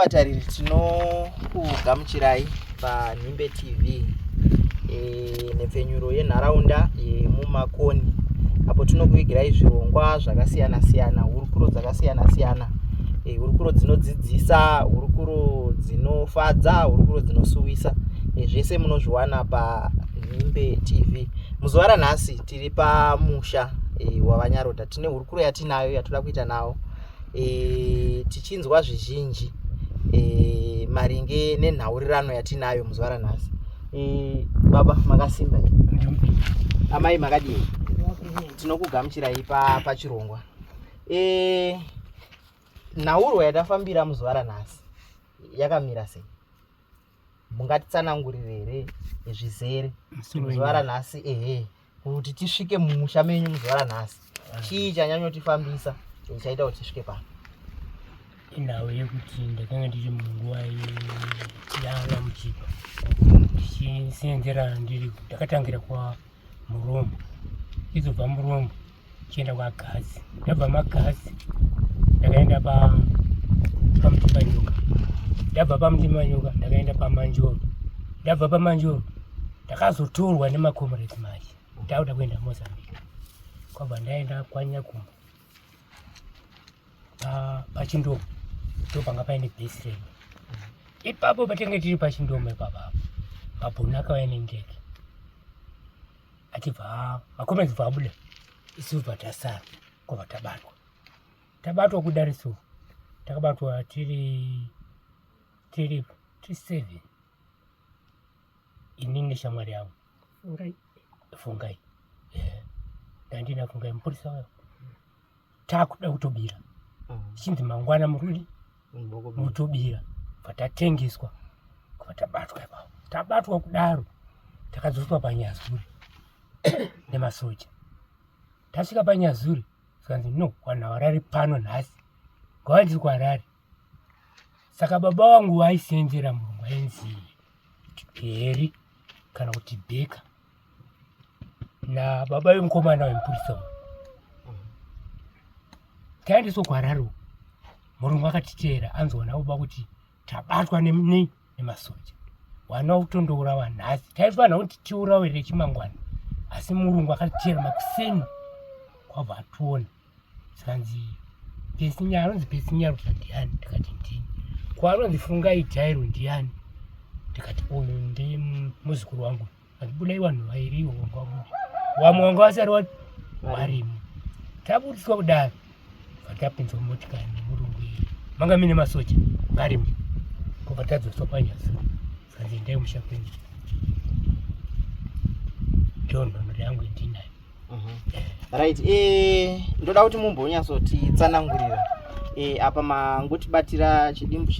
vatariri tinokugamuchirai paNhimbe TV nepfenyuro yenharaunda yemumakoni apo tinokuvigirai zvirongwa zvakasiyana siyana, hurukuro dzakasiyana siyana, hurukuro dzinodzidzisa, hurukuro dzinofadza, hurukuro dzinosuwisa, zvese munozviwana paNhimbe TV. Muzuva ranhasi tiri pamusha wavanyaroda, tine hurukuro yatinayo yatoda kuita nawo tichinzwa zvizhinji maringe nenhaurirano yatinayo muzuva ranhasi. Baba makasimba, amai makadii? Tinokugamuchirai pachirongwa. Nhauro yatafambira muzuva ranhasi yakamira sei? Mungatitsanangurire here zvizere muzuva ranhasi kuti tisvike mumusha menyu muzuva ranhasi, chii chanyanyotifambisa chaita kuti tisvike pano? Inhau yekuti ndakanga ndiri munguva yanga muchipa ndichisenzera ndakatangira kwaMurombo, izobva Murombo chienda kwaGazi, ndabva maGazi ndakaenda paMutimanyuka, ndabva paMutimanyuka ndakaenda paManjoro, ndabva paManjoro ndakazotorwa nemaComrades Machi ndauda kuenda Mozambique, kwabva ndaenda kwaNyakumbo paChindomo, ndopanga paine bhesi regu. Ipapo patenge tiri paChindomo ipapo mabhunu akauya nendege achibva maComrades bva abuda, isu bva tasara, kwabva tabatwa kuDar es Salaam, takabatwa tiri 7, inini neshamwari yangu Fungai, ndandina Fungai mupurisa wayo, takuda kutobira chinzi mangwana murudi mutobira, patatengeswa kwatabatwa ipapo, tabatwa kudaro takadzoswa paNyazuri nemasoja. Tasvika paNyazuri zikanzi no, wanhu warari pano nhasi, ngava ndiri kuHarare. Saka baba wangu aisenzera Mulungu ainzi Heri kana kuti Bheka, nababa vemukomana wemupurisa uyu. Taendeswa kuHarare, Mulungu akatiteera, anzwa nababa kuti tabatwa nemasoja, wana kutondoura wanhasi, taifanira kuti tiurawe rechimangwana, asi Mulungu akatiteera makuseni kwabva atuona. Zikanzi anonzi Pesinyaruta ndiani? Ndikati ndini. Kwanonzi Fungai Jairo ndiani? Ndikati uyu ndi muzukuru wangu. Akibudai vanhu vairiwo wangu, wamwe wangu wasari warimo. Tabudiswa kudaro, vatapinzwa motikari neMurungu manga mine masoja varimo, kwabva tadzoswa paNyazuri. Zikanzi endai musha kwenyu. Ndono yangu ndinayo. Right, ndoda kuti mumbonyatsotitsanangurira apa mangotibatira chidimbu.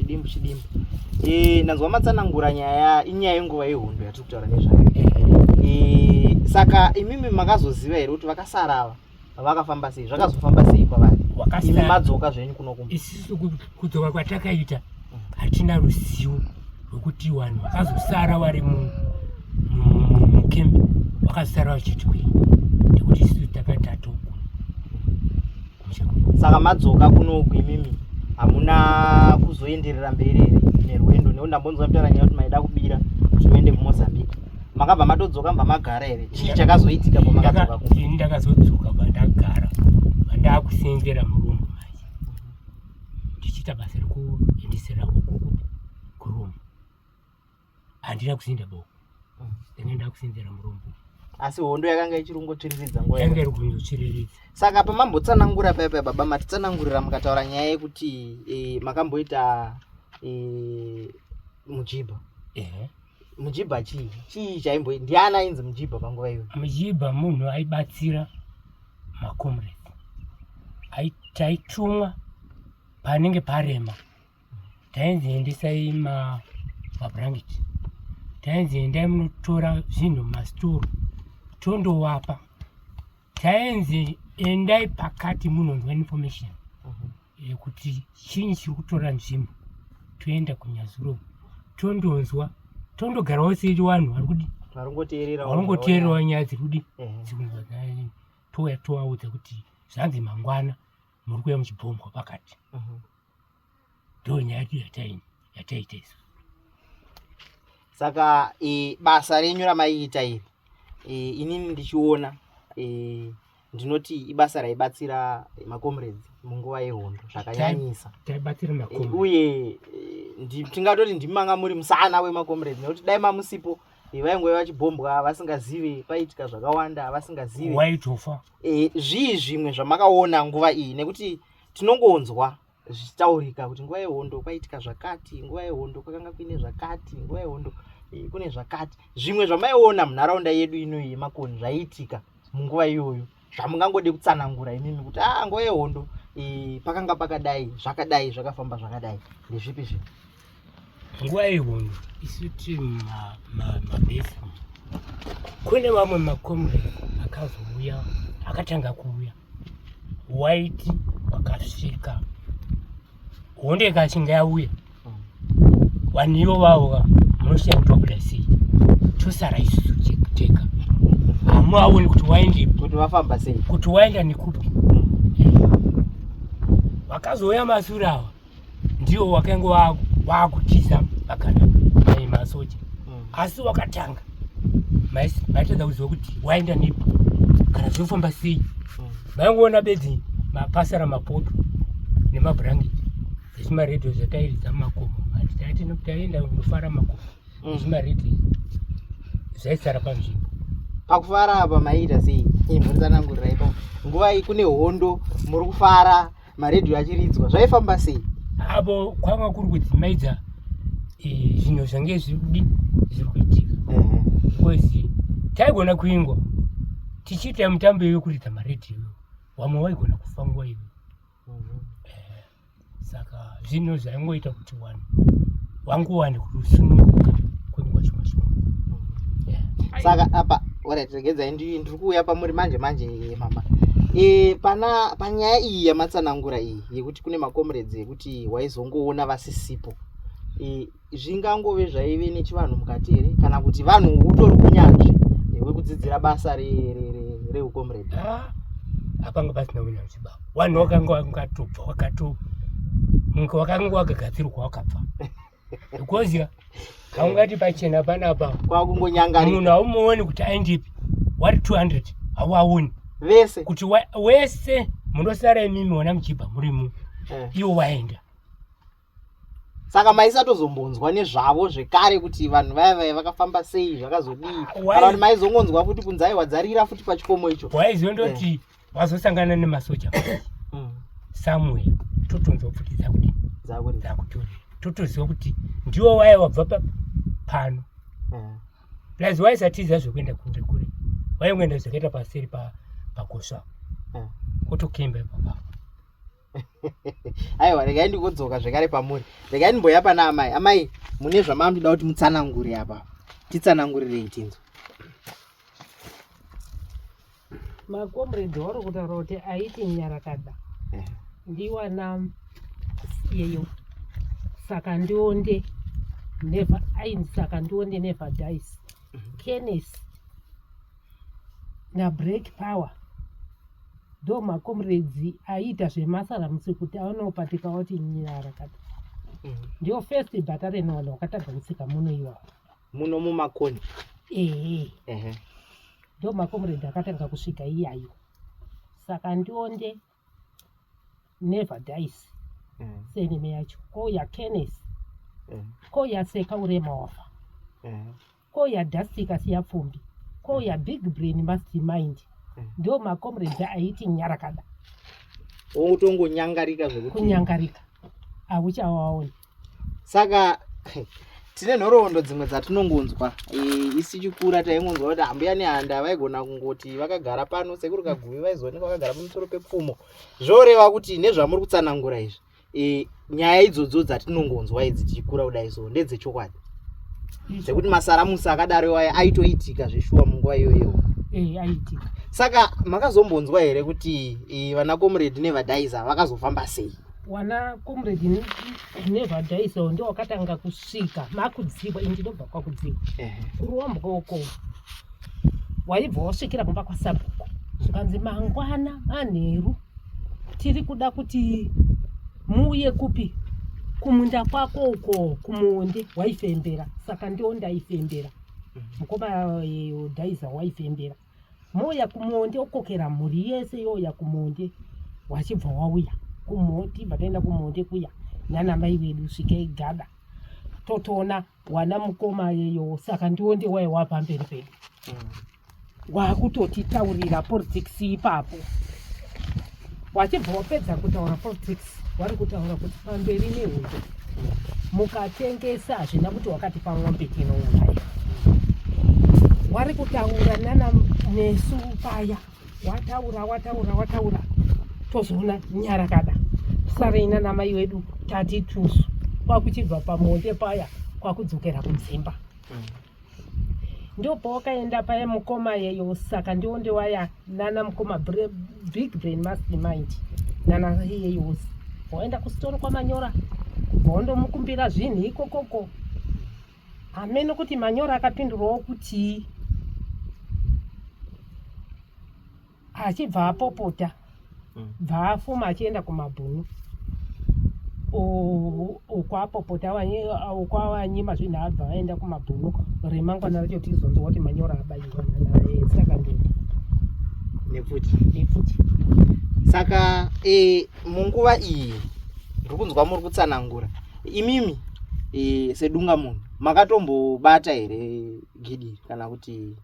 Ndanzwa matsanangura inyaya yenguva yehondo yatiri kutaura nezvayo. Saka imimi makazoziva here kuti vakasara ava vakafamba sei, zvakazofamba sei kwavari? Imi madzoka zvenyu kunoku. Isusu kudzoka kwatakaita hatina ruzivo rwekuti vanhu vakazosara vari mukembe vakazosara vachiti kwei, nekuti isusu takatatuku. Saka madzoka kunoku imimi hamuna kuzoenderera mberi nerwendo, nekuti ndambonzwa mutaura nyaya kuti maida kubira kuti muende kuMozambique. Makabva matodzoka mba magara here? Chii chakazoitika pamakadzoka kuno? Ini ndakazodzoka bandagara, bandakusenzera Murombo Machi, ndichiita basa rekuendesera huku kuRoma. Handina kusinda boko, ndanga ndakusenzera Murombo. Asi hondo yakanga ichirongotsviriridza nguva yanga iri kungotsviriridza. Saka pamambotsanangura paya baba, matitsanangurira mukataura nyaya yekuti makamboita Mujibha. Mujibha chii chaimboita? Ndiani ainzi Mujibha panguva iyoyo? Mujibha munhu aibatsira maComrades, taitumwa panenge parema, tainzi endesai mablanketi, tainzi endai munotora zvinhu mumasitoro tondovapa, tainzi endai pakati munonzwa information yekuti chinyi chiri kutora nzvimbo, toenda kuNyazuri tondonzwa, tondogarawo seri vanhu varingoteererawo nyaya dziri kudi dzikunzwa dzaini, touya tovaudza kuti zvanzi mangwana muri kuuya muchibhomba pakati. ndonyaya yataita isu. Saka basa renyu ramaiita iri inini ndichiona ndinoti ibasa raibatsira makomrades munguva yehondo zvakanyanyisa. Taibatsira makomrades uye tingatoti ndimanga muri musana wemakomrades nekuti dai mamusipo vaingove vachibhombwa vasingazive, paitika zvakawanda vasingazive, waitofa. Zvii zvimwe zvamakaona nguva iyi, nekuti tinongonzwa zvichitaurika kuti nguva yehondo kwaitika zvakati, nguva yehondo kwakanga kuine zvakati, nguva yehondo kune zvakati. Zvimwe zvamaiona munharaunda yedu inoyi yemakoni zvaiitika munguva iyoyo zvamungangode kutsanangura inini kuti nguva yehondo pakanga pakadai, zvakadai, zvakafamba zvakadai, ndezvipi zvinhu? Nguva yehondo isu tiri mabesi, kune vamwe makomrades akazouya, akatanga kuuya, waiti wakasvika hondo ikachinga yauya, vanhu vavo munoshiya kuti wabuda sei, tosara isusu tega, hamuaoni kuti waende kuti vafamba sei, kuti waenda nekupi. Vakazouya mashure ava ndiwo wakanga wakutiza vakana masoja, asi wakatanga maitadza kuziva kuti waenda nepi kana zvofamba sei. Vaingoona bedzi mapasara mapoto nemabhurangeti nezvimaredhiyo zvatairidza mumakomo, taiti nekuti taenda kundofara makomo nezvimaredhiyo zvaisara panzvimbo. Pakufara apa maiita sei? Muritsanangurira ipapo, nguva iyi kune hondo, muri kufara, maredhiyo achiridzwa, zvaifamba sei? Apo kwanga kuri kudzimaidza zvinhu zvange zviri kuitika, because taigona kuingwa tichiita mutambo wekuridza maredhiyo, wamwe waigona kufa nguva iyo. Saka zvinhu zvaingoita kuti vanhu vangowane kusununguka kwenguva shoma shoma. Saka apa regedzai ndiri kuuya pamuri manje mama. Panyaya iyi yamatsanangura iyi yekuti kune makomrades yekuti waizongoona vasisipo, zvingangove zvaive nechivanhu mukati here kana kuti vanhu utori kunyanzvi hwekudzidzira basa reukomrade? Hapanga pasina unyanzvi baba, vanhu vakanga vakatobva wakanga wakagadzirwa wakabva. Because haungati pachena panapa kwakungonyangarika, munhu haumuoni kuti aindipi, wari 200 hauaoni vese kuti wese munosara imimi wona muchibva murimu iwo waenda. Saka maisatozombonzwa nezvavo zvekare kuti vanhu vaya vakafamba sei, zvakazodii, kana kuti maizongonzwa futi kunzai wadzarira futi pachikomo icho? Waizondoti wazosangana nemasoja somewhere, totonzwa futi dzakutori, totoziva kuti ndiwo waya wabva pano. Plus waisatiza zvekuenda kure kure, waingoenda zvakaita paseri pakosva kutokemba ipapo. Aiwa, regai ndikodzoka zvekare pamuri, regai ndimboya pana amai. Amai, mune zvamamunoda kuti mutsanangure apa, titsanangurirei tinzo. Makomrades vari kutaura kuti aiti nyarakada ndiwana yeyo, saka ndionde never ainzi, saka ndionde never dies. Kenneth na break power ndo makomrades aita zvemasaramutse kuti aonopatika wati nyarakada. Ndio first battalion vanhu vakatadza kutsika muno iwawo muno mumakoni. Ndo makomrades akatanga kusvika iyayo, saka ndionde never dies. Seneme yacho koya Kenneth, koya Seka urema wafa, koya Dasticus yapfumbi, koya big brain mastermind, ndio makomrades aiti nyarakada. Utongonyangarika zvekuti kunyangarika auchawaoni. Saka tine nhoroondo dzimwe dzatinongonzwa isi chikura taingonzwa kuti hambuya nehanda vaigona kungoti vakagara pano, sekuru Kaguvi vaizoonekwa vakagara pamusoro pepfumo. Zvoreva kuti nezvamuri kutsanangura izvi, nyaya idzodzo dzatinongonzwa idzi tichikura kudai so ndedzechokwadi, dzekuti masaramusi akadaro waya aitoitika zveshuwa munguva iyoyo? Aitika. Saka makazombonzwa here kuti vana comrade never dies vakazofamba sei? Wana comrade never dies ndio wakatanga kusvika makudzikwa, indinobva kwakudzikwa kuruwamba koko waibva wasvikira kumba kwaSabhuku, zvikanzi mangwana manheru tiri kuda kuti muuye kupi kumunda kwako uko kumuonde waifembera, saka ndio ndaifembera. Mukoma dhaiza waifembera. Moya kumuonde okokera muri yese yoya kumuonde wachibva wauya kumoti vataenda kumuonde kuya nana mai vedu svike gada totoona wana mukoma yeyo, saka ndionde wai wapamberi pedu wakutotitaurira politics ipapo. Wachibva wapedza kutaura politics wari kutaura kuti pamberi nehundo mukatengesa hazvina kuti wakati pamwombe tinouraya. Wari kutaura nana nesu paya wataura tozoona nyara kada sareina namai wedu tati tusu kwakuchibva pamonde paya kwakudzokera kudzimba. Ndio pawakaenda paya mukoma yeyo, saka ndio ndewaya nana mukoma big brain mastermind nana yeyo waenda kusitoro kwa Manyora wandomukumbira zvinhu ikokoko ameno kuti Manyora akapindurawo kuti achibva apopota bva afuma achienda kumabhunu ukwapopota ukwawanyima zvinhu abva aenda kumabhunu remangwana racho tizonzwa kuti Manyora abayiwa saka ndini nepfuti. Saka munguva iyi ndiri kunzwa muri kutsanangura imimi sedunga munhu makatombobata here gidi kana kuti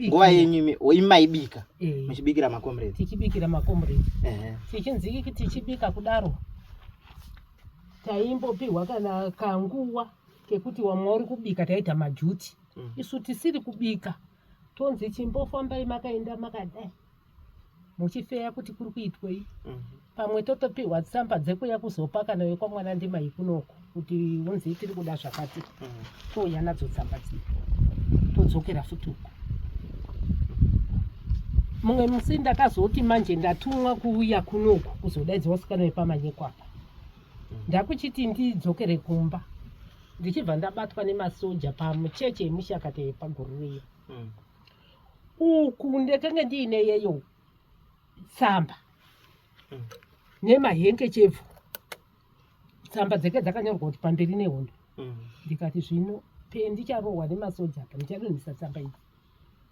nguva yenyu imaibika muchibikira makomrades? Tichibikira makomrades tichinziki kuti tichibika kudaro taimbopihwa kana kanguva kekuti wamwe uri kubika taita majuti. Isu tisiri kubika tonzi chimbofambai makaenda makadai muchifeya kuti kuri kuitwei. Pamwe totopihwa tsamba dzekuya kuzopa kana wekwamwana ndimai kunoko kuti unzi tiri kuda zvakati touya nadzo tsamba todzokera futi uko. Mumwe musi ndakazoti manje ndatumwa kuuya kunoko kuzodaidza wasikana wepamanyekwapa ndakuchiti ndidzokere kumba ndichibva ndabatwa nemasoja pamucheche yemushakata yepagororero. Uku ndekenge ndiine yeyo tsamba nemahengechefu, tsamba dzake dzakanyorwa kuti pamberi nehondo. Ndikati zvino pendicharohwa nemasoja apa ndichadonhesa tsamba idzi.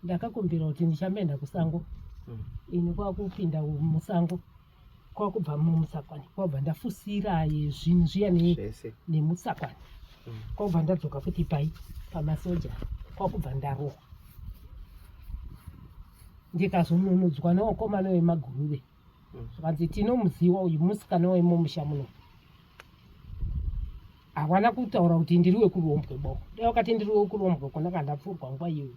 Ndakakumbira kuti ndichamboenda kusango ini kwakupinda musango kwakubva mumusakwani kwabva ndafusira zvinhu zviya nemusakwani kwabva ndadzoka futi pai pamasoja kwakubva ndarohwa. Ndikazonunudzwa newakomana wemaguruve zvakanzi tinomuziva uyu musikana wemumusha muno. Hawana kutaura kuti ndiri wekuruombwe boko. Dai wakati ndiri wekuruombwe kona kandapfurwa nguva iyoyo.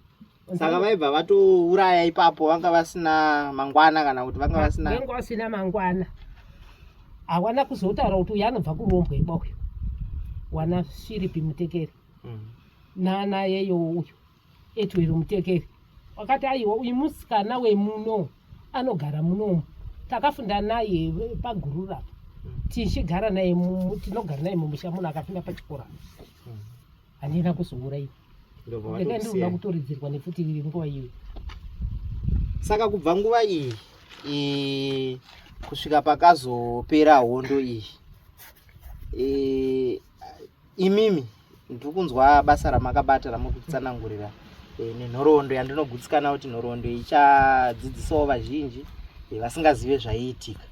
Saka vaibva vatouraya ipapo vanga vasina mangwana kana kuti vanga vasina venga vasina mangwana. Hawana kuzotaura kuti uyu anobva kuruombwe boko. Wana Philip Mutekeri nana yeyo uyu Etweri Mutekeri wakati aiwa uyu musikana wemuno anogara munomu takafunda naye pagurura tichigara naye tinogara naye mumusha muno akafunda pachikora handina kuzouraiwa ndikandinoda kutoridzirwa nefuti nguva iyo. Saka kubva nguva iyi kusvika pakazopera hondo iyi imimi ndiri kunzwa basa ramakabata ramuri kutsanangurira nenhoroondo yandinogutsikana kuti nhoroondo ichadzidzisawo vazhinji vasingazive zvaiitika.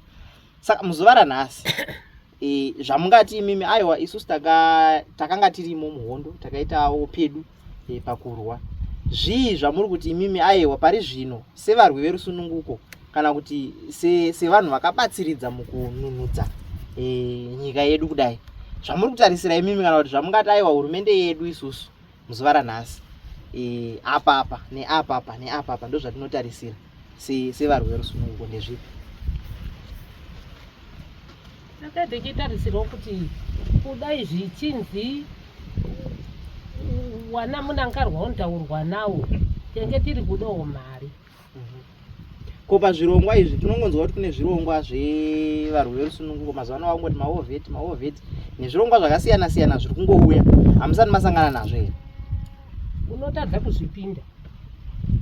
Saka muzuva ranhasi zvamungati imimi aiwa isusu takanga tirimo muhondo takaitawo pedu pakurwa zvii zvamuri kuti imimi aiwa pari zvino sevarwi verusununguko kana kuti sevanhu vakabatsiridza mukununhudza nyika yedu kudai zvamuri kutarisira imimi kana kuti zvamungati aiwa hurumende yedu isusu muzuva ranhasi apapa neapapa neapapa ndo zvatinotarisira sevarwi verusununguko ndezvipi? Ndakatichitarisirawo kuti kudai zvichinzi wana munangarwa untaurwa nawo tenge tiri kudawo mari. Ko pazvirongwa izvi tinongonzwa kuti kune zvirongwa zvevarwi verusununguko mazuva ano vangoti maovheti nezvirongwa zvakasiyana siyana zviri kungouya hamusati masangana nazvo here? Unotadza kuzvipinda.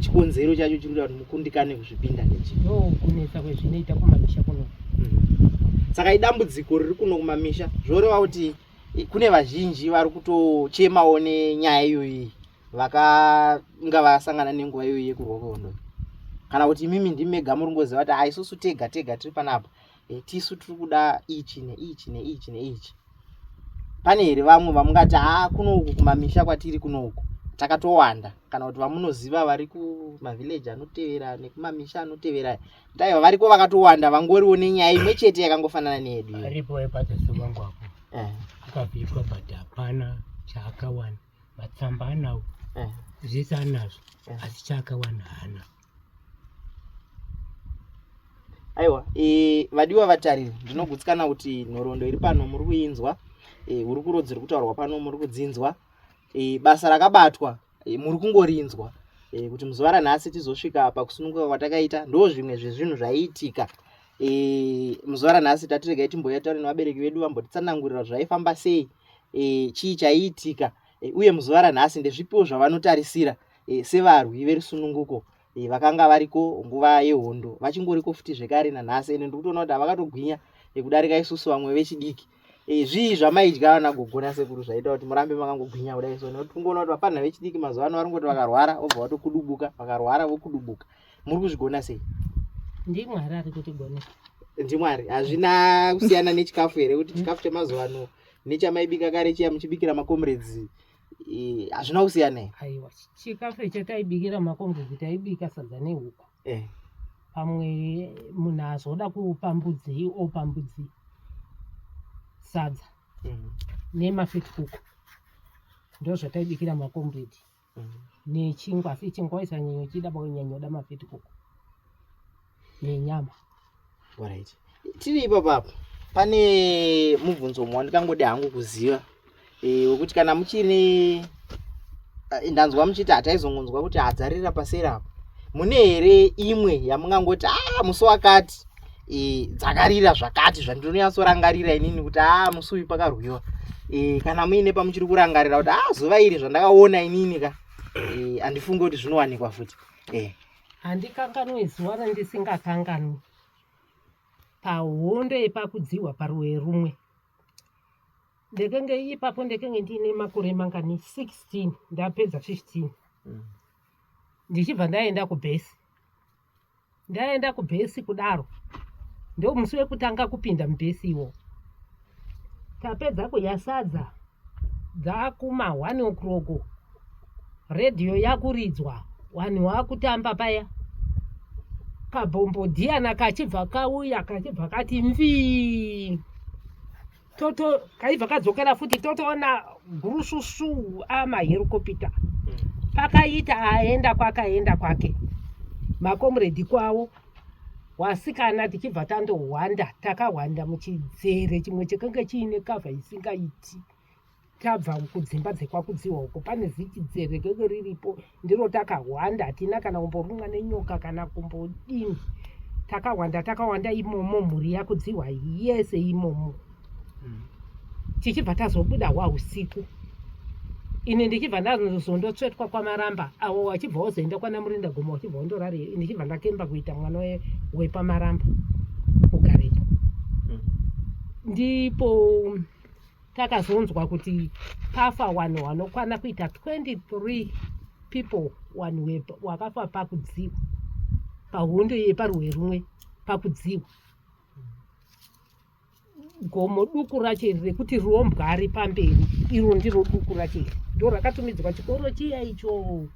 Chikonzero chacho chiri kuda kuti mukundikane kuzvipinda ndechi? Kunetsa kwezvinoita kumamisha kuno. Saka idambudziko riri kuno kumamisha zvoreva kuti kune vazhinji vari kutochemawo nenyaya iyoyi vakanga vasangana nenguva iyoyi yekurwa kwehondo, kana kuti imimi ndimi mega muri kungoziva kuti isusu tega tiri panapa tisu tiri kuda ichi neichi neichi neichi. Pane here vamwe vamungati kunoku kumamisha kwatiri kunoku takatowanda, kana kuti vamunoziva vari kumavileji anotevera nekumamisha anotevera ndaiva variko vakatowanda vangoriwo nenyaya imwe chete yakangofanana neyedu aripo epadzasi vangu apo akabviswa but hapana chaakawana, matsamba anawo zvese anazvo asi chaakawana hana. Aiwa, vadiwa vatariri, ndinogutsikana kuti nhoroondo iri pano muri kuinzwa, hurukuro dziri kutaurwa pano muri kudzinzwa, basa rakabatwa muri kungorinzwa, kuti muzuva ranhasi tizosvika pakusununguka kwatakaita ndo zvimwe zvezvinhu zvaiitika. Muzuva ranhasi tatiregai timboya tauri nevabereki vedu vambotitsanangurira zvaifamba sei, chii chaiitika, uye muzuva ranhasi ndezvipiwo zvavanotarisira sevarwi verusununguko vakanga variko nguva yehondo, vachingoriko futi zvekare nanhasi, ende ndikutoona kuti havakatogwinya kudarika isusu vamwe vechidiki. Zvii zvamaidya vanagogona sekuru zvaita kuti murambe makangogwinya kudai so, nekuti kungoona kuti vapanha vechidiki mazuva ano vari kuti vakarwara vobva vatokudubuka, vakarwara vokudubuka. Muri kuzvigona sei? Ndimwari ari kutigona. Ndimwari, hazvina kusiyana nechikafu here, kuti chikafu chemazuva ano nechamaibika kare chiya muchibikira makomredzi hazvina kusiyana here? Aiwa, chikafu chataibikira makomredzi taibika sadza nehuku. Pamwe munhu azoda kupa mbudzi opa mbudzi, sadza nemafetikuku ndo zvataibikira makomredzi nechingwa. Asi chingwa isanyanya chida pakunyanyoda mafetikuku nenyama. Alright. Tiri ipo papo pane mubvunzo mwa ndikangode hangu kuziva wekuti kana muchiri ndanzwa muchiti hataizongonzwa kuti hadzarira pasera apo, mune here imwe yamungangoti musi wakati dzakarira zvakati zvandinonyatsorangarira inini kuti musi uyu pakarwiwa, kana muine pamuchiri kurangarira kuti zuva iri zvandakaona inini ka handifunge kuti zvinowanikwa futi? Handikanganwi zuva randisingakanganwi. Pahondo yepakudziwa paruwe rumwe ndekenge ipapo ndekenge ndiine makore mangani 16 ndapedza 15 ndichibva ndaenda kubhesi. Ndaenda kubhesi kudaro ndo musi wekutanga kupinda mubhesi iwo. Tapedza kuyasadza dzakuma 1 o'clock redhiyo yakuridzwa, vanhu vakutamba paya, kabhombo dhiyana kachibva kauya kachibva kati mvii, toto kaibva kadzokera futi totoona gurususu amaherikopita pakaita aenda kwakaenda kwake makomredi kwawo. Wasikana tichibva tandohwanda, takahwanda muchidzere chimwe chekanga chiine kavha isingaiti. Tabva kudzimba dzekwakudziwa uko pane zichidzere kenge riripo ndiro takahwanda, hatina kana kumborumwa nenyoka kana kumbodini. Takahwanda imomo, mhuri yakudziwa yese imomo. Tichibva tazobuda usiku. Ini ndichibva ndazondotsvetwa kwamaramba, avo wachibva wazoenda kwana Murinda Goma wachibva wandorare, ndichibva ndakemba kuita mwana wepamaramba kugarepo. Ndipo takazonzwa kuti pafa vanhu vanokwana kuita 23 people, vanhu wakafa pakudziwa, pahondo yeparuwe rumwe pakudziwa. Gomo duku racho rekuti Ruombwa ari pamberi, iro ndiro duku racho, ndo rakatumidzwa chikoro chiya icho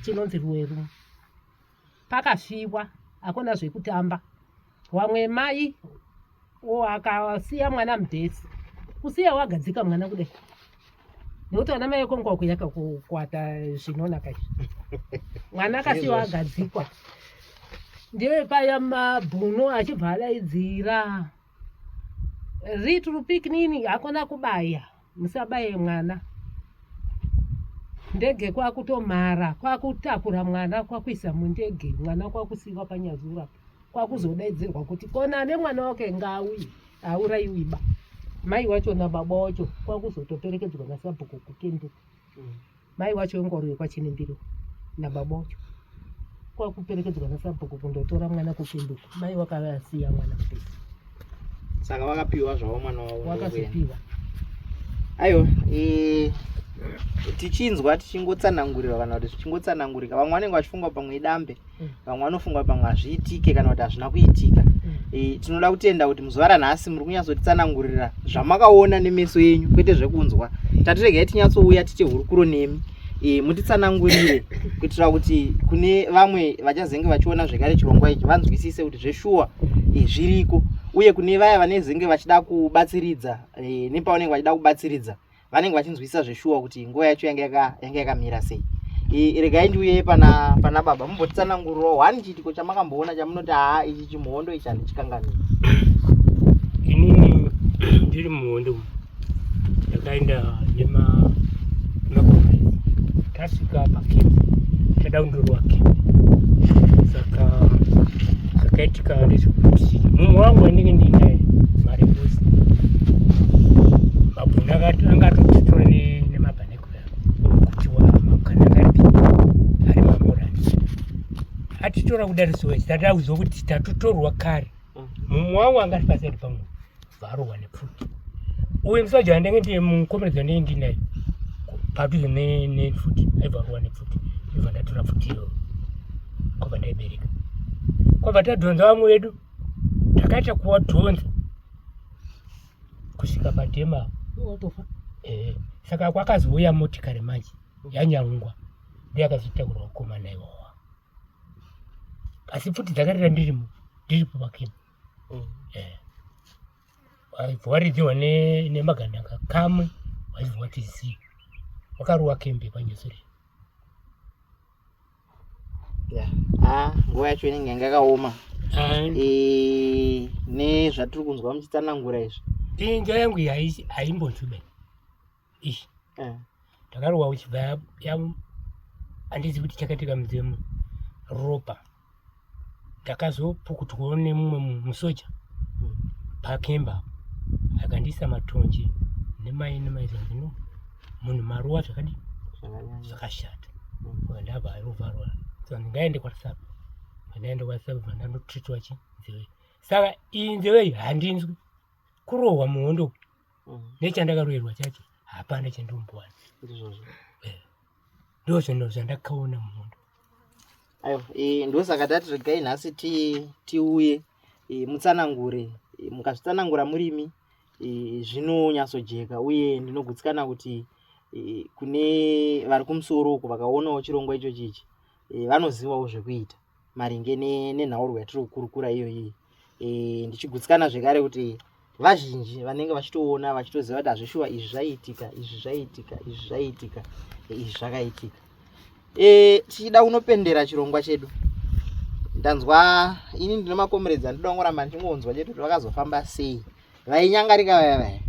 chinonzi ruwe rumwe. Pakafiwa, hakuna zvekutamba. Wamwe mai akasiya mwana mubhesi, kusiya wagadzika mwana kudai, nekuti vana mai ekongwa kuyaka kukwata zvinonaka izvi. Mwana akasiya agadzikwa, ndiwe paya mabhuno achibva adaidzira ritrupic nini, hakuna kubaya, musabaye mwana. Ndege kwakutomhara, kwakutakura mwana kwakuisa mundege, mwana kwakusiwa panyazura, kwakuzodaidzirwa kuti kona nemwana wake ngauye, haurayiwiba. Mai wacho nababa wacho kwakuzotoperekedzwa naSabhuku kuKenduka. Mai wacho ngoriwe kwaChinembiro nababa wacho kwakuperekedzwa naSabhuku kundotora mwana kuKenduka. Mai wakasiya mwana mubhesi. Saka wakapiwa zvavo mwana wavo? Wakazopiwa. Aiwa, tichinzwa tichingotsanangurira kana kuti tichingotsanangurika, vamwe vanenge vachifunga pamwe idambe, vamwe vanofunga pamwe hazviitike kana kuti hazvina kuitika. Tinoda kutenda kuti muzuva ranhasi muri kunyatsotitsanangurira zvamakaona nemeso yenyu, kwete zvekunzwa. Tatiregai tinyatsouya tiche hurukuro nemi, mutitsanangurire kuitira kuti kune vamwe vachazenge vachiona zvekare chirongwa ichi vanzwisise kuti zveshuwa zviriko, uye kune vaya vanezenge vachida kubatsiridza nepavanenge vachida kubatsiridza vanenge vachinzwisisa zveshuwa kuti nguva yacho yanga yakamira sei. Regai ndiuye pana baba mumbotitsanangurirawo hwani chiitiko chamakamboona chamunoti ichi chimuhondo ichi handichikanganwi. Inini ndiri muhondo ndakaenda nemakomrezi, tasvika pakembi tadaundurwa kembi, saka zvakaitika ndezvekuti mumwe wangu wandinge ndiinaye maregosi mabhuna angatotitora nemabhanekura kutiwa makanangaripi ari mamurani atitora kudarisuwezi tataudzwa kuti tatotorwa kare. Mumwe wangu angati pasati pamwe varohwa nepfuti, uye musoja wandinge ndiye mukomrezi wandinge ndiinaye padhuze nefuti aibvarohwa nepfuti, ibva ndatora pfuti iyo kwabva ndaibereka, kwabva tadhonza vamwe vedu takaita kuwadhonza kusvika padhema Watofa. Saka kwakazouya motikari manje yanyangwa ndiyakazotakurwa kukomana iwawa, asi pfuti dzakarira ndiripo pakembi. Waridziwa nemagandanga kamwe waizwa tizivi wakaruwa kembi panyesuri. Nguva yacho inenge yanga yakaoma nezvatiri kunzwa muchitsanangura izvi. Njira yangu haimbonzube ishi ndakarohwa uchibva handizi kuti chakatika mudzemu ropa, ndakazopukutwawo nemumwe musoja pakemba akandisa matonje nemaizanzino munhu maruwa zvakadi zvakashata, ndabva arovharwa ndingaende kwaSAP, pandaenda kwaSAP pandandotritiwa nzeve. Saka iyi nzeve iyi handinzwi, kurohwa muhondo nechandakarohwerwa chacho hapana chandombowana, ndozvo zvandakaona muhondo. Ndosaka tati regai nhasi tiuye mutsanangure, mukazvitsanangura murimi zvinonyatsojeka, uye ndinogutsikana kuti kune vari kumusoro uko vakaonawo chirongwa ichochi ichi vanozivawo zvekuita maringe nenhaurirwa yatiri kukurukura iyoyi. Ndichigutsikana zvekare kuti vazhinji vanenge vachitoona vachitoziva kuti hazvishuwa izvi zvaiitika, izvi zvaiitika, izvi zvaiitika, izvi zvakaitika. Tichida kunopendera chirongwa chedu, ndanzwa ini ndine makomredzi andinoda kungoramba ndichingonzwa chete kuti vakazofamba sei, vainyangarika vaya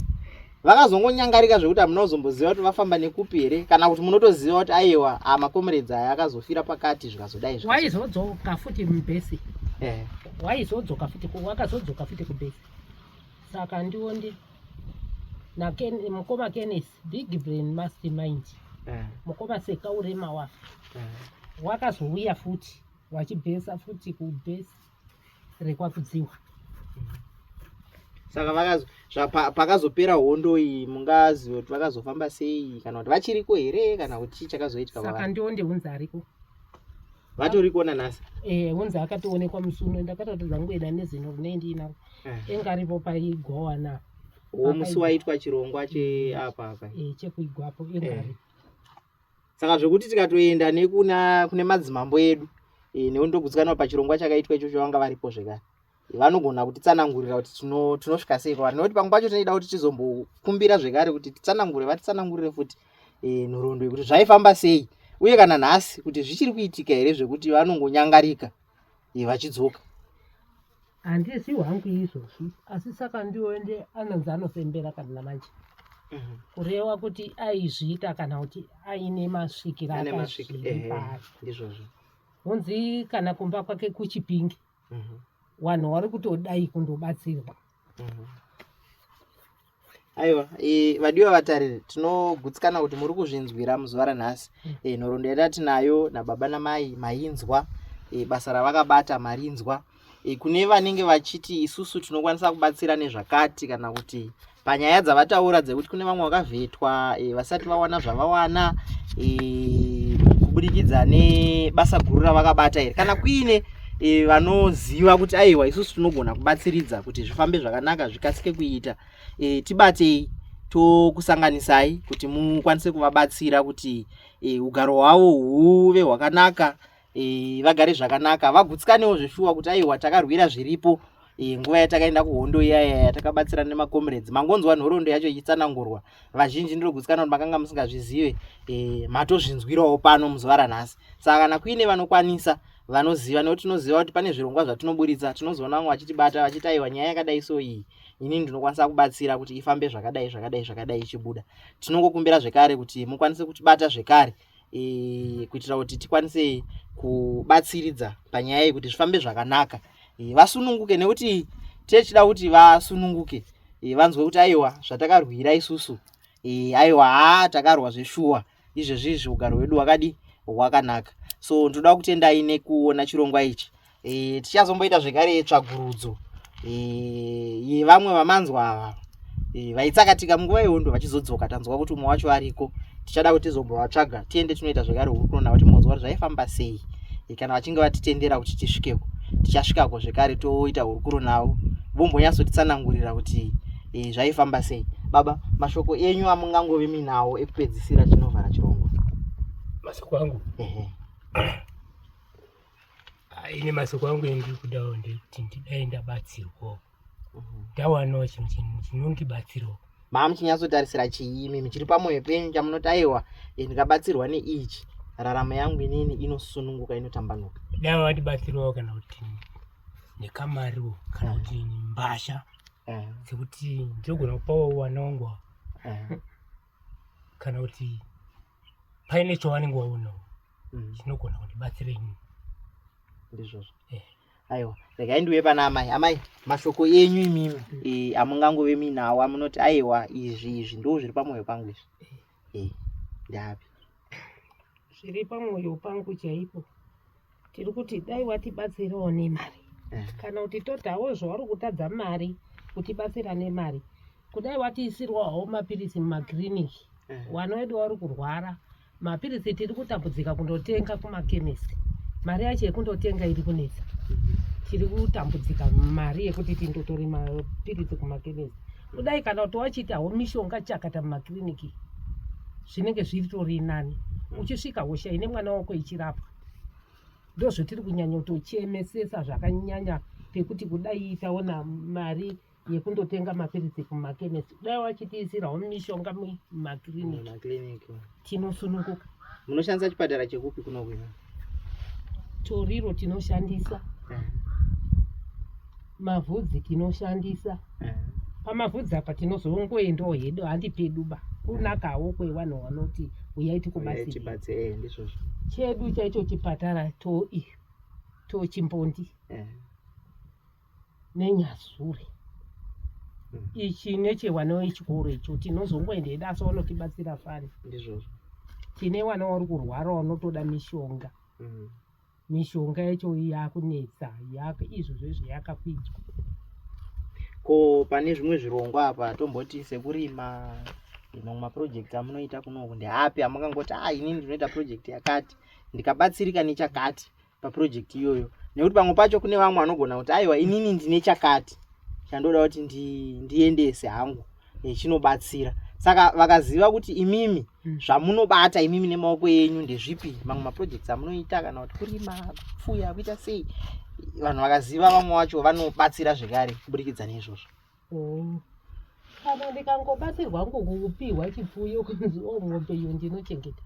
vakazongonyangarika zvekuti hamuna kuzomboziva kuti vafamba nekupi here, kana kuti munotoziva kuti aiwa makomredzi aya akazofira pakati zvikazodai. Waizodzoka futi mubhesi, waizodzoka futi, wakazodzoka futi kubhesi. Saka ndiwo mukoma Kenneth big brain mastermind, mukoma Sekaurema wafe wakazouya futi wachibhesa futi kubhesi rekwakudziwa. Saka pakazopera hondo iyi mungaziva kuti vakazofamba sei, kana kuti vachiriko here, kana kuti chii chakazoitika? Saka ndiwo hunzi ariko, vatoriko nanhasi. Hunzi akatoonekwa musuno, ndakatoti dzangoenda nezino rine ndinaro engaripo paigwawana musi waitwa chirongwa cheapa chekuigwapo engaripo. Saka zvokuti tikatoenda nekune madzimambo edu neundogutsikana pachirongwa chakaitwa ichocho vanga varipo zvekare, vanogona kutitsanangurira kuti tinosvika sei kwavari, nekuti pamwe pacho tinoda kuti tizombokumbira zvekare kuti vatitsanangurire futi nhoroondo yekuti zvaifamba sei, uye kana nhasi kuti zvichiri kuitika here zvekuti vanongonyangarika vachidzoka. Handizivi hangu izvozvi, asi saka ndiwende anonzi anofembera kana namanje kureva kuti aizviita kana kuti aine masvikiro akazvipa. Hunzi kana kumba kwake kuchipingi vanhu vari kutodai kundobatsirwa. Aiwa, vadiwa vatariri, tinogutsikana kuti muri kuzvinzwira muzuva ranhasi. Nhoroondo yatatinayo nababa namai mainzwa, basa ravakabata marinzwa. Kune vanenge vachiti isusu tinokwanisa kubatsira nezvakati kana kuti panyaya dzavataura dzekuti kune vamwe vakavhetwa vasati vawana zvavawana kubudikidza nebasa guru ravakabata iri, kana kuine vanoziva kuti aiwa isusu tinogona kubatsiridza kuti zvifambe zvakanaka zvikasike kuita, tibatei tokusanganisai kuti mukwanise kuvabatsira kuti ugaro hwavo huve hwakanaka, vagare zvakanaka, vagutsikanewo zveshuwa kuti aiwa takarwira zviripo nguva yatakaenda kuhondo iyaya takabatsira nemakomrades. Mangonzwa nhoroondo yacho ichitsanangurwa, vazhinji ndiro gutsikana kuti makanga musingazvizive, matozvinzwirawo pano muzuva ranhasi. Saka kana kuine vanokwanisa vanoziva, nekuti tinoziva kuti pane zvirongwa zvatinoburitsa, tinozoona vamwe vachitibata vachiti aiwa nyaya yakadai so iyi inini ndinokwanisa kubatsira kuti ifambe zvakadai zvakadai zvakadai ichibuda. Tinongokumbira zvekare kuti mukwanise kutibata zvekare kuitira kuti tikwanise kubatsiridza panyaya yekuti zvifambe zvakanaka, vasununguke, nekuti tichida kuti vasununguke, vanzwe kuti aiwa zvatakarwira isusu, aiwa takarwa zveshuwa, izvezvi ugaro hwedu hwakadi hwakanaka. So ndoda kutendai nekuona chirongwa ichi. Tichazomboita zvekare tsvagurudzo yevamwe vamanzwa ava vaitsakatika munguva yehondo vachizodzoka, tanzwa kuti umwe wacho ariko. Tichada kuti tizombovatsvaga tiende tinoita zvekare hurukuro kuti munzwa kuti zvaifamba sei, kana vachinge vatitendera kuti tisvikeko tichasvikako zvekare toita hurukuro navo vombonyatsotitsanangurira kuti zvaifamba sei. Baba, mashoko enyu amungangove minawo ekupedzisira tinovhara chirongwa? Masoko angu ine masoko angu endiri kudawo ndekuti ndidai ndabatsirwawo, ndawanawo chinhu chinondibatsirawo. Mamuchinyatsotarisira chiimi chiri pamwoyo penyu chamunoti aiwa ndikabatsirwa neichi raramo yangu inini inosununguka, inotambanuka? Dai vandibatsirawo kana kuti nekamariwo kana kuti mbasha dzekuti ndinogona kupawo wana wangu kana kuti paine chawanenge waonawo chinogona kundibatsira inini. Ndizvozvo. Aiwa, regai ndiuye pana amai. Amai, mashoko enyu imimi amungangove minawo amunoti aiwa izvi ndo zviri pamwoyo pangu izvi, ndapi? Zviri pamwoyo pangu chaipo tiri kuti dai watibatsirawo nemari, kana kuti totawo zvauri kutadza mari kutibatsira nemari, kudai watiisirwawo mapirisi mumakiriniki, wana wedu wari kurwara, mapirisi tiri kutambudzika kundotenga kumakemisi, mari yacho yekundotenga iri kunetsa, tiri kutambudzika mari yekuti tindotori mapirisi kumakemisi. Kudai kana kuti wachitawo mishonga chakata mumakiriniki zvinenge zviritori nani, uchisvika hosha ine mwana wako ichirapwa. Ndozvotiri kunyanya kutochemesesa zvakanyanya, pekuti kudai taona mari yekundotenga mapirisi kumakemisi, dai wachitiisirawo mishonga mumakiriniki tinosununguka. Munoshandisa chipatara chekupi kunokwina? Toriro tinoshandisa, mavhudzi tinoshandisa. Pamavhudzi apa tinozongoendawo hedu handi peduba, kunakawo kwevanhu vanoti uyai tikubatsire. Chedu chaicho chipatara Chimbondi neNyazure, ichi nechewana wechikoro icho tinozongoenda daso vanotibatsira fani. Tine wana vari kurwara vanotoda mishonga, mishonga yacho yakunetsa, izvozvo yakakwidzwa. Ko pane zvimwe zvirongwa apa tomboti sekurima, mapurojekiti amunoita kuno ndeapi amungangoti inini ndinoita purojekiti yakati ndikabatsirika nechakati papurojekiti iyoyo? Nekuti pamwe pacho kune vamwe vanogona kuti aiwa inini ndine chakati chandoda kuti ndiendese hangu chinobatsira. Saka vakaziva kuti imimi zvamunobata imimi nemaoko enyu ndezvipi, mamwe mapurojekiti amunoita, kana kuti kurima, kupfuya, kuita sei, vanhu vakaziva vamwe vacho vanobatsira zvekare kubudikidza neizvozvo. Kana ndikangobatsirwa ngokupiwa chipfuyo kunzi mombe iyo ndinochengeta,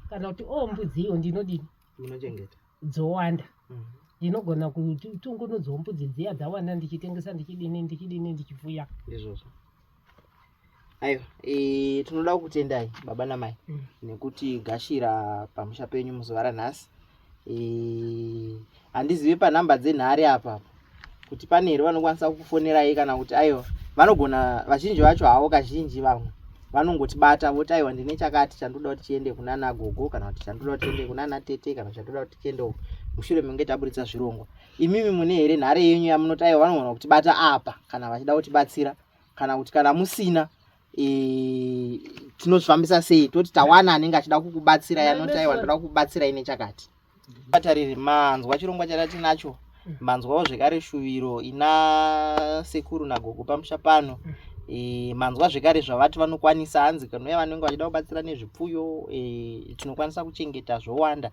kana kuti mbudzi iyo ndinodini munochengeta dzowanda, ndinogona kutungunudzawo mbudzi dziya dzawanda ndichitengesa ndichidini ndichifuya. Ndizvozvo. Aiwa, tinoda kutendai baba namai nekuti gashira pamusha penyu muzuva ranhasi. Handizivi panhamba dzenhare apa kuti pane here vanokwanisa kukufonerai, kana kuti aiwa vanogona, vazhinji vacho havo kazhinji vamwe vanongotibata voti aiwa ndine chakati chandoda kuti tiende kunana gogo, kana kuti chandoda kuti tiende kunana tete, kana chandoda kuti tiende mushure menge taburitsa zvirongwa. Imimi mune here nhare yenyu yamunoti aiwa vanogona kutibata apa kana vachida kutibatsira kana kuti kana musina tinozvifambisa sei, toti tawana anenge achida kukubatsira yanoti aiwa ndoda kukubatsira ine chakati. Batariri manzwa chirongwa chadati nacho, manzwawo zvekare shuviro ina sekuru nagogo pamusha pano. Manzwa zvekare zvavati vanokwanisa hanzi kana vanenge vachida kubatsira nezvipfuyo, tinokwanisa kuchengeta zvowanda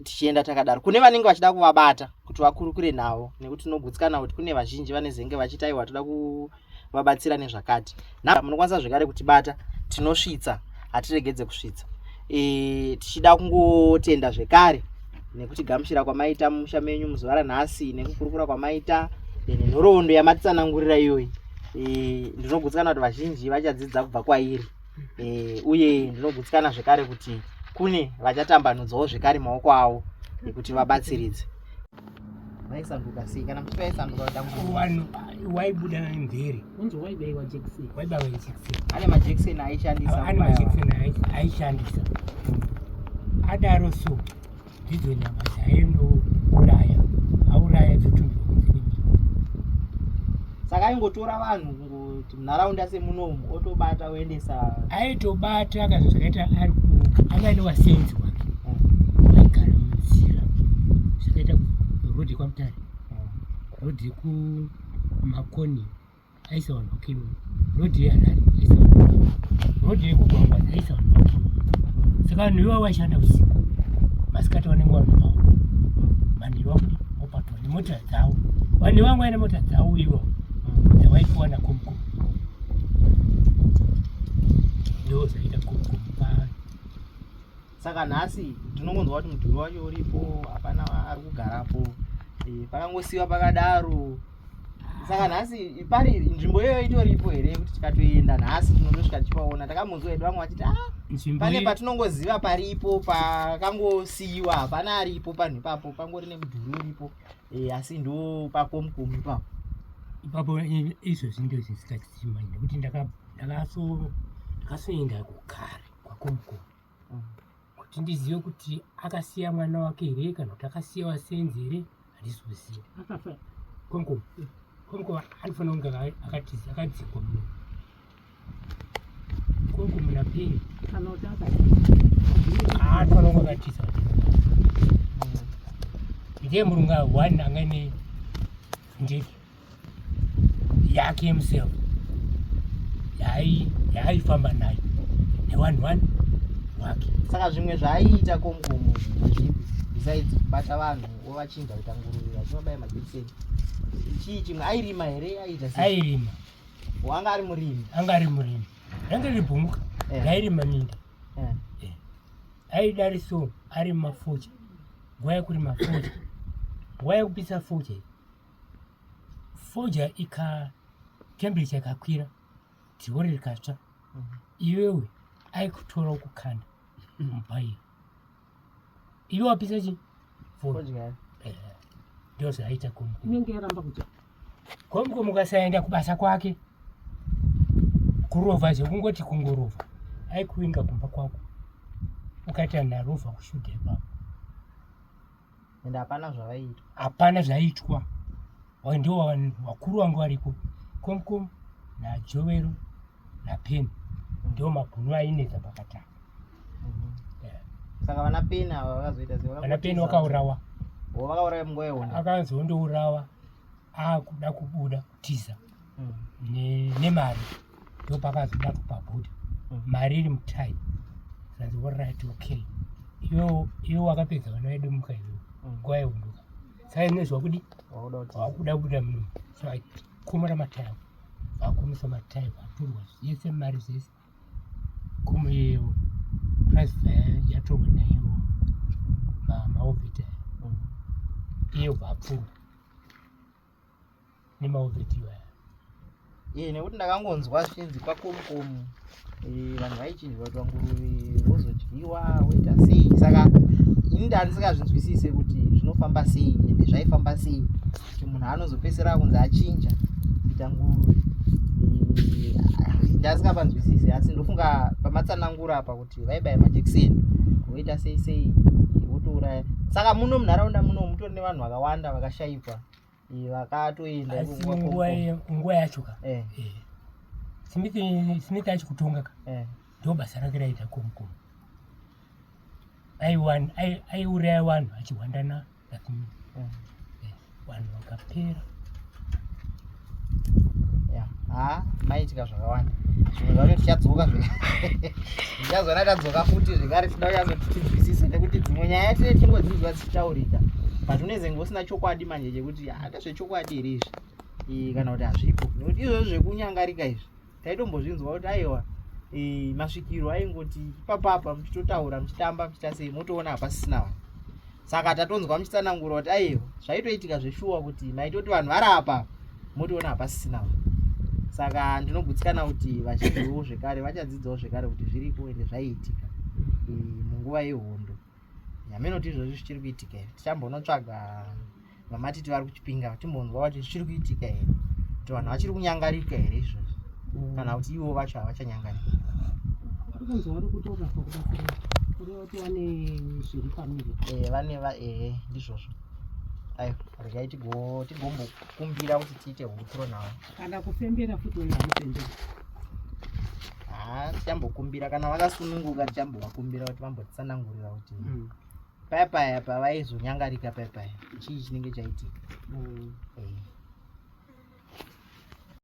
tichienda takadaro. Kune vanenge vachida kuvabata kuti vakurukure navo, nekuti tinogutsikana kuti kune vazhinji vanezenge vachita aiwa toda kuvabatsira nezvakati. Munokwanisa zvekare kutibata, tinosvitsa, hatiregedze kusvitsa. Tichida kungotenda zvekare nekuti gamuchira kwamaita musha menyu muzuva ranhasi, nekukurukura kwamaita nenhoroondo yamatitsanangurira iyoyi. Ndinogutsikana kuti vazhinji vachadzidza kubva kwairi, uye ndinogutsikana zvekare kuti kune vachatambanudzawo zvekare maoko avo kuti vabatsiridze. Vaisanduka sei kana muchiti vaisanduka waibuda nemvere unzi waibaiwa jekiseni. waibaiwa jekiseni. ane majekiseni aishandisa. Ane majekiseni aishandisa. Adaro so ndidzo nyama dzaindouraya, auraya dzitumbiro dziri. Saka aingotora vanhu kuti munharaunda semunomu otobata oendesa. Aitobata kana zvakaita ari anga wasenzi wake waigara munzira, zvakaita rodhi kwamutare, rodhi kumakoni aisaona ukimwe, rodhi yeharare aisaona, rodhi yekugwangwadza aisaona ukimwe. Saka vanhu ivo vaishanda usiku, masikati vanenge vanobva manhiro vakudi opatwa nemota dzavo. Vanhu vamwe vaine mota dzavo ivo dzavaipuwa nakomukoma, ndo zvaita komukoma paya. Saka nhasi tinongonzwa kuti mudhuri wacho uripo, hapana ari kugarapo, pakangosiyiwa pakadaro. Saka nhasi pari nzvimbo iyoyo itoripo here kuti tikatoenda nhasi tinondosvika tichipaona? Takamunzwa hedu vamwe vachiti pane patinongoziva paripo pakangosiyiwa, hapana aripo panhu ipapo, pangori nemudhuri uripo, asi ndo pakomukomu ipapo. Ipapo izvozvi ndo zvisikachimai, nekuti ndakasoenda kugare kwakomukomu kuti ndizive kuti akasiya mwana wake here kana kuti akasiya wasenzi here, handisi kuziva. Komukomu anofanira kunge akadzikwa muno. Komukomu napeni anofanira kunge akatiza. Ndiye murunga one angaine ndege yake himself yaaifamba nayo newanhu wake. Saka zvimwe zvaiita komukomu besides kubata vanhu ovachinja kuita nguruve vachivabaya majekiseni, chii chimwe airima here? Aiita sei? Airima. Anga ari murimi? Anga ari murimi, range ribhumuka rairima minda. Aidariso ari mumafocha, nguva yekurima focha, nguva yekupisa focha, focha temperature ikakwira, dhori rikatsva, iwewe aikutora kukanda mubhaira, iwe wapisa chii? Focha. Ndo zvaiita komukomu. Inenge yaramba kuti Komukomu ukasaenda kubasa kwake kurovha zvekungoti kungorovha, aikuinga kumba kwako ukaita narovha kushuta ipapo. Ende hapana zvavaiitwa? Hapana zvaiitwa. Ndo vakuru vangu varipo, komukomu naJovero naPeni, ndo mabhunu ainetsa pakatanga. Saka vana Peni ava vakazoita sei? Vana Peni vakaurawa. Vakaurawa munguva yehondo? Akazondourawa akuda kubuda kutiza nemari, ndo pakazoda kupabhuda mari iri mutai. Sanzi alright, okay, iwo wakapedza vana vedu muka iwe nguva yehondo, saka nezva kudi wakuda kubuda muno. So aikumura matai avo, vakumisa matai, vatorwa zvese mari zvese, komu iyewo price yatorwa naiwo maovheti iyo bvapfurwa nemaovheti iwaya. Nekuti ndakangonzwa zvinzi kwakomukomu vanhu vaichinjwa kuti nguruve vozodyiwa woita sei. Saka ini ndandisingazvinzwisise kuti zvinofamba sei ende zvaifamba sei kuti munhu anozopedzisira kunzi achinja kuita nguruve. Ndasingapanzwisise, asi ndofunga pamatsanangura apa kuti vaibaya majekiseni voita sei votouraya. Saka muno munharaunda muno mutori nevanhu vakawanda vakashayikwa vakatoenda asi nguva yacho ka Smith achikutonga ka ndo basa rake raita komukomu aiuraya vanhu achihwandana vanhu vakapera maitika zvakawanda zvimwe zvacho tichadzoka tichazona tadzoka futi zvekare tida kunyazoti tinzwisise nekuti dzimwe nyaya tine tingodzidzwa dzichitaurika patinozenga usina chokwadi manje chekuti ndezvechokwadi here izvi kana kuti hazvipo nekuti izvozvo zvekunyangarika izvi taitombozvinzwa kuti aiwa masvikiro aingoti ipapapa muchitotaura muchitamba muchiita sei motoona hapasisina vanhu saka tatonzwa muchitsanangura kuti aiwa zvaitoitika zveshuwa kuti maitoti vanhu vari apa motoona hapasisina vanhu saka ndinogutsikana kuti vazhinjiwo zvekare vachadzidzawo zvekare kuti zviripo ende zvaiitika munguva yehondo yamenoti izvozvi zvichiri kuitika here tichambonotsvaga vamatiti vari kuchipinga timbonzwa kuti zvichiri kuitika here kuti vanhu vachiri kunyangarika here izvozvi kana kuti ivo vacho havachanyangarika ndizvozvo aiwa regai tigombokumbira kuti tiite huturo navo kana kufembera futi ungamufembera tichambokumbira kana vakasununguka tichambovakumbira kuti vambotsanangurira kuti paya pavaizonyangarika paya chii chinenge chaitika